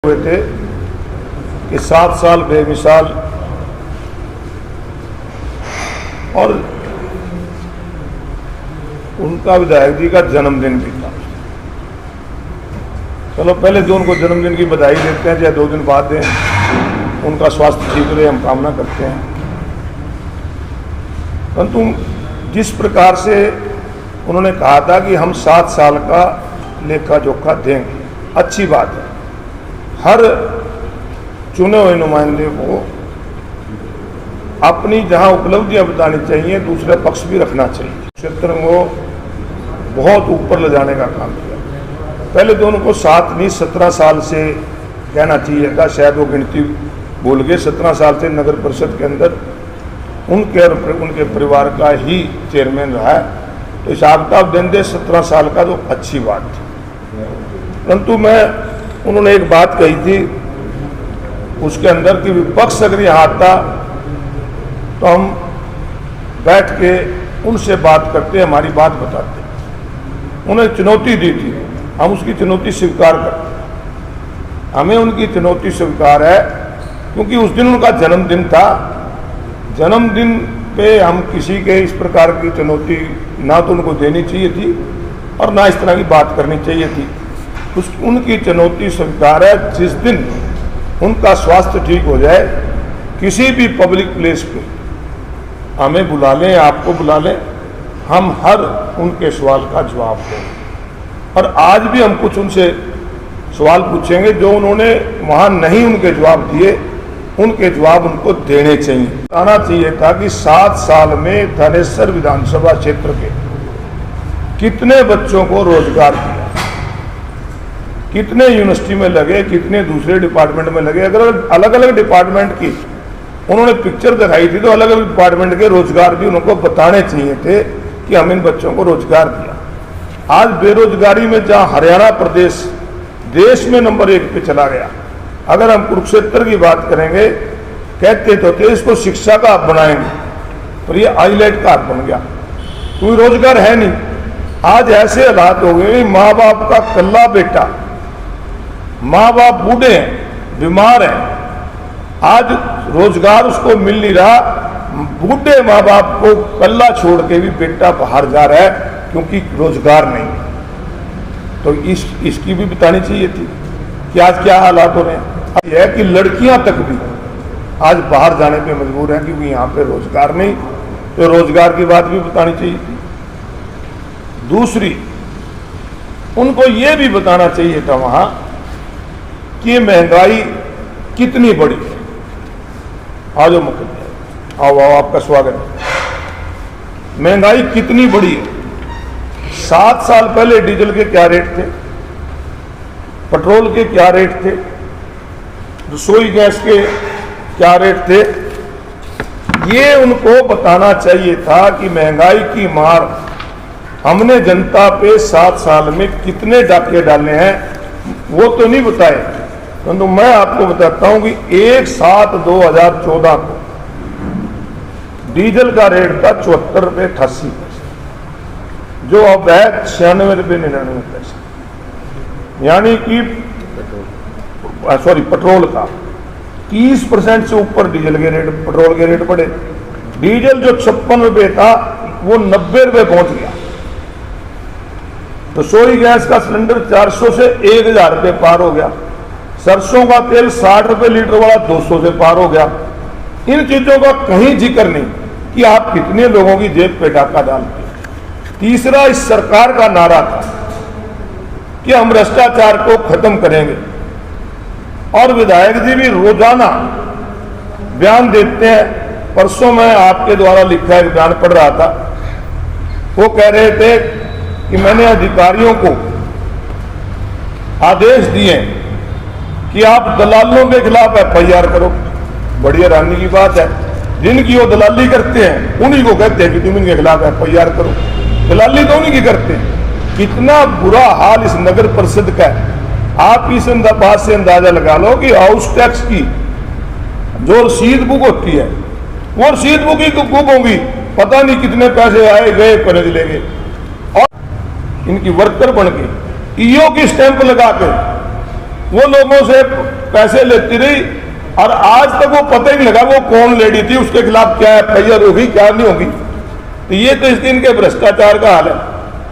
हुए थे कि 7 साल बेमिसाल और उनका विधायक जी का जन्मदिन भी था। चलो पहले तो उनको जन्मदिन की बधाई देते हैं, चाहे 2 दिन बाद दें, उनका स्वास्थ्य ठीक रहे हम कामना करते हैं। परंतु जिस प्रकार से उन्होंने कहा था कि हम 7 साल का लेखा जोखा देंगे, अच्छी बात है। हर चुने हुए नुमाइंदे को अपनी जहां उपलब्धियां बतानी चाहिए, दूसरा पक्ष भी रखना चाहिए। क्षेत्र को बहुत ऊपर ले जाने का काम किया। पहले तो उनको 7 नहीं 17 साल से कहना चाहिए था, शायद वो गिनती भूल गए। 17 साल से नगर परिषद के अंदर उनके और उनके परिवार का ही चेयरमैन रहा है, तो हिसाब किताब देंगे 17 साल का, तो अच्छी बात थी। परंतु उन्होंने एक बात कही थी उसके अंदर कि विपक्ष अगर यहाँ आता तो हम बैठ के उनसे बात करते, हमारी बात बताते। उन्हें चुनौती दी थी, हम उसकी चुनौती स्वीकार करते। हमें उनकी चुनौती स्वीकार है क्योंकि उस दिन उनका जन्मदिन था। जन्मदिन पे हम किसी के इस प्रकार की चुनौती ना तो उनको देनी चाहिए थी और ना इस तरह की बात करनी चाहिए थी। उनकी चुनौती स्वीकार है। जिस दिन उनका स्वास्थ्य ठीक हो जाए, किसी भी पब्लिक प्लेस पे हमें बुला लें, आपको बुला लें, हम हर उनके सवाल का जवाब देंगे। और आज भी हम कुछ उनसे सवाल पूछेंगे जो उन्होंने वहाँ नहीं उनके जवाब दिए, उनके जवाब उनको देने चाहिए। आना चाहिए था कि 7 साल में धनेश्वर विधानसभा क्षेत्र के कितने बच्चों को रोजगार दिया, कितने यूनिवर्सिटी में लगे, कितने दूसरे डिपार्टमेंट में लगे। अगर अलग अलग डिपार्टमेंट की उन्होंने पिक्चर दिखाई थी तो अलग अलग डिपार्टमेंट के रोजगार भी उनको बताने चाहिए थे कि हम इन बच्चों को रोजगार दिया। आज बेरोजगारी में जहां हरियाणा प्रदेश देश में नंबर 1 पे चला गया, अगर हम कुरुक्षेत्र की बात करेंगे, कहते तो थे इसको शिक्षा का हब बनाएंगे, पर ये आईलेट का हब बन गया। कोई रोजगार है नहीं। आज ऐसे हालात हो गए, माँ बाप का कल्ला बेटा, माँ बाप बूढ़े हैं, बीमार हैं, आज रोजगार उसको मिल नहीं रहा। बूढ़े माँ बाप को कल्ला छोड़ के भी बेटा बाहर जा रहा है क्योंकि रोजगार नहीं। तो इसकी भी बतानी चाहिए थी कि आज क्या हालात हो रहे हैं। यह है कि लड़कियां तक भी आज बाहर जाने पे मजबूर हैं क्योंकि यहाँ पे रोजगार नहीं, तो रोजगार की बात भी बतानी चाहिए थी। दूसरी, उनको ये भी बताना चाहिए था वहां कि महंगाई कितनी बड़ी है। आज मुख्यमंत्री आओ आपका स्वागत है। महंगाई कितनी बड़ी है। 7 साल पहले डीजल के क्या रेट थे, पेट्रोल के क्या रेट थे, रसोई गैस के क्या रेट थे, ये उनको बताना चाहिए था कि महंगाई की मार हमने जनता पे 7 साल में कितने डाके डाले हैं, वो तो नहीं बताए। तो मैं आपको बताता हूं कि 1/7/2014 को डीजल का रेट था 74 रुपये 88 पैसे, जो अब है 96 रुपये 99 पैसे। यानी कि पेट्रोल का 30% से ऊपर डीजल के रेट, पेट्रोल के रेट बढ़े। डीजल जो 56 रुपये था वो 90 रुपये पहुंच गया। रसोई गैस का सिलेंडर 400 से 1000 रुपये पार हो गया। सरसों का तेल 60 रुपये लीटर वाला 200 से पार हो गया। इन चीजों का कहीं जिक्र नहीं कि आप कितने लोगों की जेब पे डाका डालते हैं। तीसरा, इस सरकार का नारा था कि हम भ्रष्टाचार को खत्म करेंगे, और विधायक जी भी रोजाना बयान देते हैं। परसों मैं आपके द्वारा लिखा एक बयान पढ़ रहा था, वो कह रहे थे कि मैंने अधिकारियों को आदेश दिए कि आप दलालों के खिलाफ FIR करो। बड़ी हैरानी की बात है, जिनकी वो दलाली करते हैं उन्हीं को कहते हैं कि तुम इनके खिलाफ FIR करो। दलाली तो उन्हीं की करते हैं। कितना बुरा हाल इस नगर परिषद का है। आप इस बात से अंदाजा लगा लो कि हाउस टैक्स की जो रसीद बुक होती है, वो रसीद बुक ही बुक होगी, पता नहीं कितने पैसे आए गए पने चले गए। और इनकी वर्कर बन के ईओ की स्टैंप लगा के वो लोगों से पैसे लेती रही और आज तक वो पता ही नहीं लगा वो कौन लेडी थी, उसके खिलाफ क्या एफआईआर होगी क्या नहीं होगी। तो ये तो इस दिन के भ्रष्टाचार का हाल है।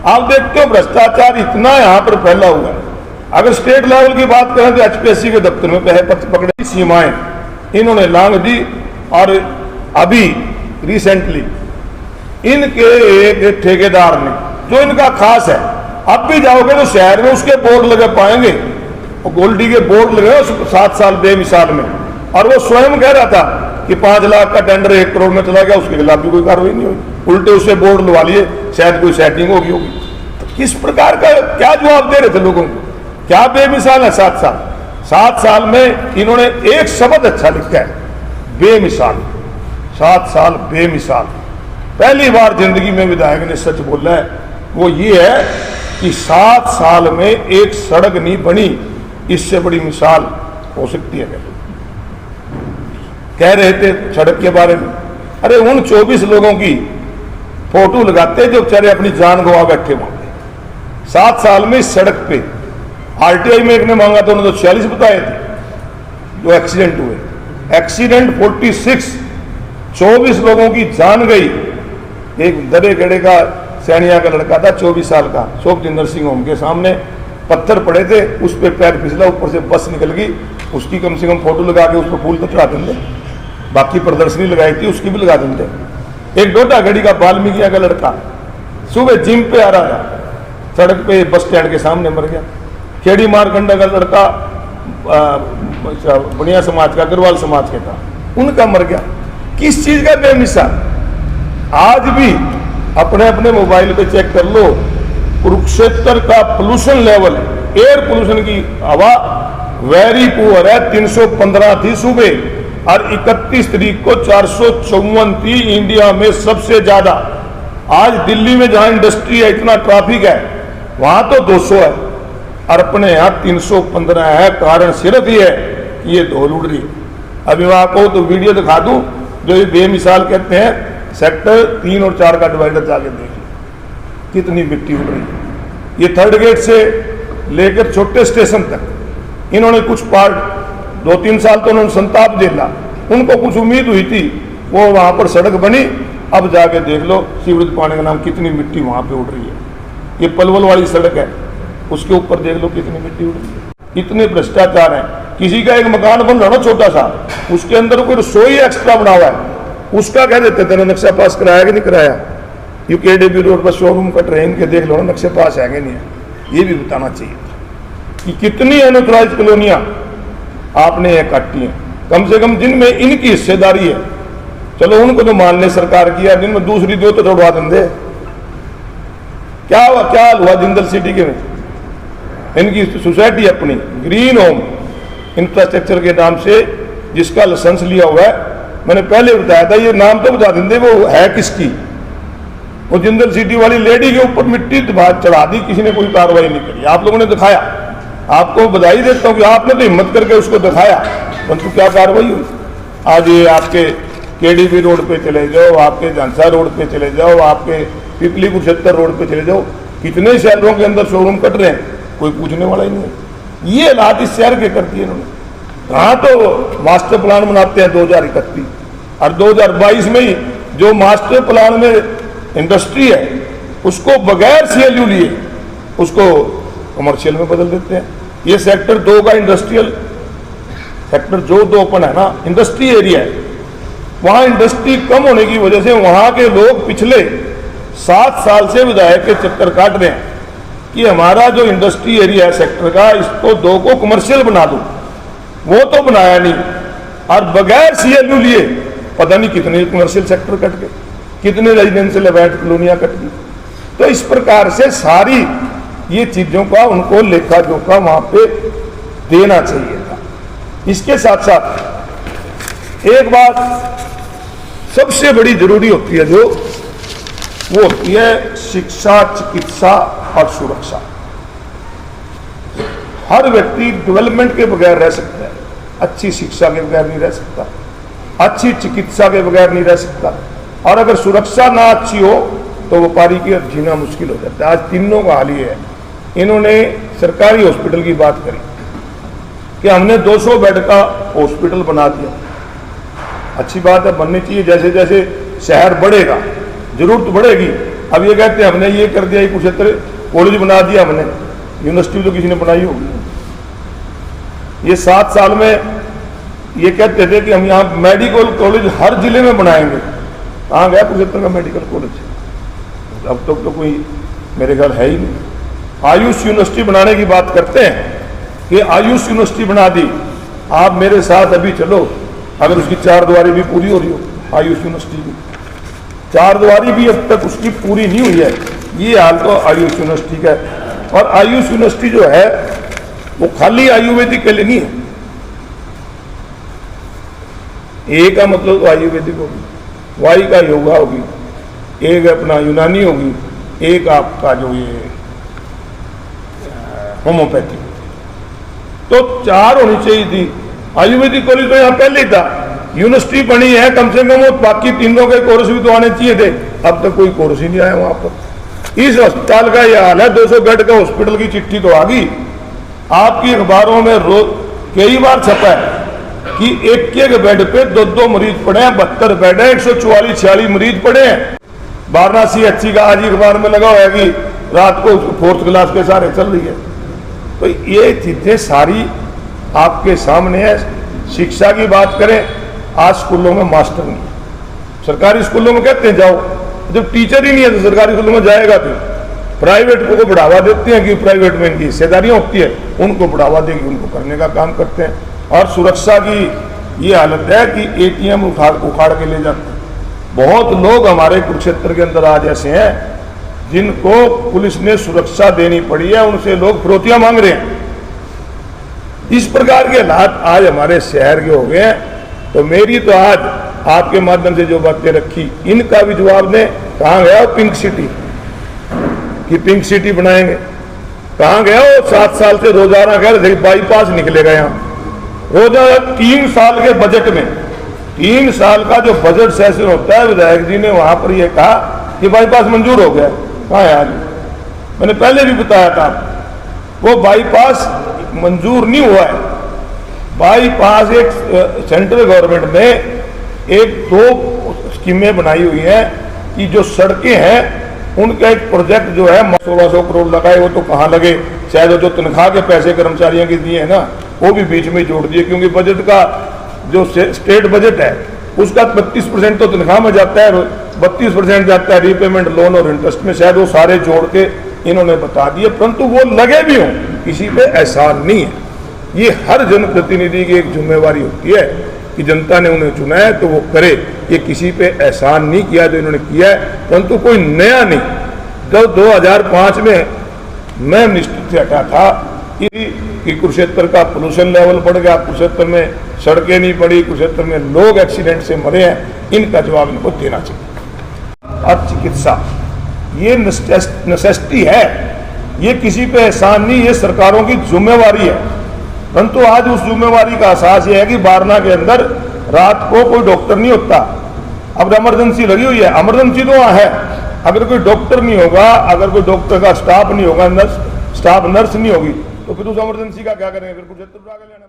आप देखते हो भ्रष्टाचार इतना यहाँ पर फैला हुआ है। अगर स्टेट लेवल की बात करें तो एचपीएससी के दफ्तर में पैसे पकड़े की सीमाएं इन्होंने लांघ दी। और अभी रिसेंटली इनके एक ठेकेदार ने, जो इनका खास है, अब भी जाओगे तो शहर में उसके बोर्ड लगे पाएंगे, और गोल्डी के बोर्ड लगे 7 साल बेमिसाल में, और वो स्वयं कह रहा था कि 5 लाख का टेंडर 1 करोड़ में चला गया, उसके खिलाफ भी कोई कार्रवाई नहीं हुई, उल्टे उससे बोर्ड लगा लिए, शायद कोई सेटिंग होगी। तो किस प्रकार का क्या जवाब दे रहे थे लोगों को? क्या बेमिसाल है 7 साल। 7 साल में इन्होंने एक शब्द अच्छा लिखा है, बेमिसाल। 7 साल बेमिसाल। पहली बार जिंदगी में विधायक ने सच बोला है, वो ये है कि 7 साल में एक सड़क नहीं बनी, इससे बड़ी मिसाल हो सकती है। कह रहे थे सड़क के बारे में, अरे उन 24 लोगों की फोटो लगाते जो बेचारे अपनी जान गवा बैठे वहां 7 साल में इस सड़क पे। आरटीआई में एक ने मांगा था, उन्होंने तो 46 बताए थे जो एक्सीडेंट हुए। एक्सीडेंट 46, 24 लोगों की जान गई। एक दबे गड़े का सैनिया का लड़का था 24 साल का, शोभती नर्सिंग होम के सामने पत्थर पड़े थे, उस पर पैर फिसला, ऊपर से बस निकल गई। उसकी कम से कम फोटो लगा के उस पर फूल तो चढ़ा देंगे। बाकी प्रदर्शनी लगाई थी उसकी भी लगा देंगे। एक डोडा घड़ी का बाल्मीकिया का लड़का सुबह जिम पे आ रहा था, सड़क पे बस स्टैंड के सामने मर गया। खेड़ी मारकंडा का लड़का बनिया समाज का, अग्रवाल समाज के था, उनका मर गया। किस चीज का बेमिसाल। आज भी अपने अपने मोबाइल पे चेक कर लो, कुरुक्षेत्र का पोल्यूशन लेवल, एयर पोल्यूशन की हवा वेरी पुअर है। 315 थी सुबह और 31 तारीख को 454 थी, इंडिया में सबसे ज्यादा। आज दिल्ली में जहां इंडस्ट्री है, इतना ट्रैफिक है, वहां तो 200 है और अपने यहां 315 है। कारण सिर्फ ये है कि ये धूल उड़ रही है। अभी मैं आपको तो वीडियो दिखा दूं जो ये बेमिसाल कहते हैं, सेक्टर 3 और 4 का डिवाइडर जाके देखिए कितनी मिट्टी उड़ रही है। ये थर्ड गेट से लेकर छोटे स्टेशन तक इन्होंने कुछ पार्ट 2-3 साल तो उन्होंने संताप झेला, उनको कुछ उम्मीद हुई थी, वो वहां पर सड़क बनी। अब जाके देख लो सीवरेज पानी का नाम, कितनी मिट्टी वहां पे उड़ रही है। ये पलवल वाली सड़क है, उसके ऊपर देख लो कितनी मिट्टी उड़ रही है। इतने भ्रष्टाचार है। किसी का एक मकान बन रहा ना छोटा सा, उसके अंदर कोई रसोई एक्स्ट्रा बना हुआ है, उसका कह देते थे नक्शा पास कराया कि नहीं कराया। यूकेडीबी रोड पर शोरूम कट रहे हैं, इनके देख लो ना नक्शे पास है कि नहीं है। ये भी बताना चाहिए कि कितनी अनऑथराइज कॉलोनियां आपने ये काटी हैं, कम से कम जिनमें इनकी हिस्सेदारी है। चलो उनको तो मान ले सरकार की, जिनमें दूसरी दो तो तोड़वा देंगे। क्या हुआ, क्या हाल हुआ जिंदल सिटी के में? इनकी सोसाइटी अपनी ग्रीन होम इंफ्रास्ट्रक्चर के नाम से जिसका लाइसेंस लिया हुआ है, मैंने पहले बताया था, ये नाम तो बता देंगे वो है किसकी। वो जिंदल सिटी वाली लेडी के ऊपर मिट्टी चढ़ा दी, किसी ने कोई कार्रवाई नहीं करी। आप लोगों ने दिखाया, आपको बधाई देता हूं कि आपने तो हिम्मत करके उसको दिखाया, परंतु क्या कार्रवाई हुई? आज ये आपके केडीबी रोड पे चले जाओ, आपके झांसा रोड पे चले जाओ, आपके पिपली कुरुक्षेत्र रोड पे चले जाओ, कितने शहरों के अंदर शोरूम कट रहे हैं, कोई पूछने वाला ही नहीं है। ये हालात इस शहर के कर दिए इन्होंने। कहाँ तो मास्टर प्लान बनाते हैं 2031 और 2022 में ही जो मास्टर प्लान में इंडस्ट्री है उसको बगैर सीएलयू लिए उसको कमर्शियल में बदल देते हैं। ये सेक्टर 2 का इंडस्ट्रियल सेक्टर जो 2 ओपन है ना, इंडस्ट्री एरिया है, वहां इंडस्ट्री कम होने की वजह से वहां के लोग पिछले 7 साल से विधायक के चक्कर काट रहे हैं कि हमारा जो इंडस्ट्री एरिया है सेक्टर का, इसको 2 को कमर्शियल बना दो। वो तो बनाया नहीं और बगैर सीएलयू लिए पता नहीं कितने कमर्शियल सेक्टर कट गए, कितने रेजिडेंशियल अवैध कॉलोनियां कट गई। तो इस प्रकार से सारी ये चीजों का उनको लेखा जोखा वहां पे देना चाहिए था। इसके साथ साथ एक बात सबसे बड़ी जरूरी होती है, जो वो होती है शिक्षा, चिकित्सा और सुरक्षा। हर व्यक्ति डेवलपमेंट के बगैर रह सकता है, अच्छी शिक्षा के बगैर नहीं रह सकता, अच्छी चिकित्सा के बगैर नहीं रह सकता, और अगर सुरक्षा ना अच्छी हो तो व्यापारी की जीना मुश्किल हो जाता है। आज तीनों का हाल ही है। इन्होंने सरकारी हॉस्पिटल की बात करी, कि हमने 200 बेड का हॉस्पिटल बना दिया। अच्छी बात है, बननी चाहिए। जैसे जैसे शहर बढ़ेगा जरूरत बढ़ेगी। अब ये कहते हैं हमने ये कर दिया, कुरुक्षेत्र कॉलेज बना दिया हमने, यूनिवर्सिटी तो किसी ने बनाई होगी। ये 7 साल में ये कहते थे कि हम यहाँ मेडिकल कॉलेज हर जिले में बनाएंगे। कहाँ गया कुरुक्षेत्र का मेडिकल कॉलेज? अब तक तो कोई मेरे ख्याल है ही नहीं। आयुष यूनिवर्सिटी बनाने की बात करते हैं कि आयुष यूनिवर्सिटी बना दी। आप मेरे साथ अभी चलो, अगर उसकी 4 दीवारी भी पूरी हो रही हो, आयुष यूनिवर्सिटी की 4 दीवारी भी अब तक उसकी पूरी नहीं हुई है। ये हाल तो आयुष यूनिवर्सिटी का है। और आयुष यूनिवर्सिटी जो है वो खाली आयुर्वेदिक के लिए नहीं है। ए का मतलब तो आयुर्वेदिक होगी, वाई का योगा होगी, एक अपना यूनानी होगी, एक आपका जो ये होम्योपैथी। तो 4 होनी चाहिए थी। आयुर्वेदिक कॉलेज तो यहाँ पहले ही था, यूनिवर्सिटी बनी है, कम से कम वो बाकी तीनों के कोर्स भी तो आने चाहिए थे। अब तक कोई कोर्स ही नहीं आया वहां पर। इस अस्पताल का यह हाल है। 200 बेड का हॉस्पिटल की चिट्ठी तो आ गई, आपकी अखबारों में रोज कई बार छपा है कि एक बेड पे 2 मरीज पड़े हैं, 72 बेड है, 144-46 मरीज पड़े हैं। वाराणसी अच्छी का आज अखबार में लगा हुआ है कि रात को 4th क्लास के सारे चल रही है। तो ये चीजें सारी आपके सामने है। शिक्षा की बात करें, आज स्कूलों में मास्टर नहीं। सरकारी स्कूलों में कहते हैं जाओ, जब टीचर ही नहीं है तो सरकारी स्कूलों में जाएगा तो। प्राइवेट को बढ़ावा देते हैं कि प्राइवेट में इनकी हिस्सेदारियां होती है, उनको बढ़ावा देगी, उनको करने का काम करते हैं। और सुरक्षा की ये हालत है कि ATM उखाड़ के ले जाते हैं। बहुत लोग हमारे कुरुक्षेत्र के अंदर आज ऐसे हैं जिनको पुलिस ने सुरक्षा देनी पड़ी है, उनसे लोग फिरौतियां मांग रहे हैं। इस प्रकार के हालात आज हमारे शहर के हो गए हैं। तो मेरी तो आज आपके माध्यम से जो बातें रखी, इनका भी जवाब दें। कहाँ गया वो पिंक सिटी कि पिंक सिटी बनाएंगे? कहाँ गया वो 7 साल से रोजाना कह रहे थे बाईपास निकलेगा यहाँ। रोजाना 3 साल के बजट में, 3 साल का जो बजट सेशन होता है, विधायक जी ने वहां पर यह कहा कि बाईपास मंजूर हो गया। कहाँ है आज? मैंने पहले भी बताया था, वो बाईपास मंजूर नहीं हुआ है। बाईपास एक सेंट्रल गवर्नमेंट ने 1-2 स्कीमें बनाई हुई हैं कि जो सड़कें हैं उनका एक प्रोजेक्ट जो है 1600 करोड़ लगाए, वो तो कहाँ लगे, शायद जो तनख्वाह के पैसे कर्मचारियों के दिए हैं ना, वो भी बीच में जोड़ दिए। क्योंकि बजट का जो स्टेट बजट है उसका 32% तो तनख्वाह में जाता है, 32% जाता है रीपेमेंट, लोन और इंटरेस्ट में। शायद वो सारे जोड़ के इन्होंने बता दिए, परंतु वो लगे भी हों, किसी पे एहसान नहीं है। ये हर जनप्रतिनिधि की एक जिम्मेवारी होती है कि जनता ने उन्हें चुना है तो वो करे। ये किसी पे एहसान नहीं किया जो इन्होंने किया है, परंतु कोई नया नहीं। जब 2005 में मैं मिनिस्टर से हटा था कि कुरुक्षेत्र का पोल्यूशन लेवल बढ़ गया, कुरुक्षेत्र में सड़कें नहीं पड़ी, कुरुक्षेत्र में लोग एक्सीडेंट से मरे हैं, इनका जवाब इनको देना चाहिए। और चिकित्सा ये नेसेसिटी है, ये किसी पे एहसान नहीं, ये सरकारों की जिम्मेवारी है। परंतु आज उस जिम्मेवारी का एहसास ये है कि वारणा के अंदर रात को कोई डॉक्टर नहीं होता। अब इमरजेंसी लगी हुई है, इमरजेंसी तो वहाँ है, अगर कोई डॉक्टर नहीं होगा, अगर कोई डॉक्टर का स्टाफ नहीं होगा, स्टाफ नर्स नहीं होगी, तो फिर उस इमरजेंसी का क्या करेंगे? फिर कुछ लेना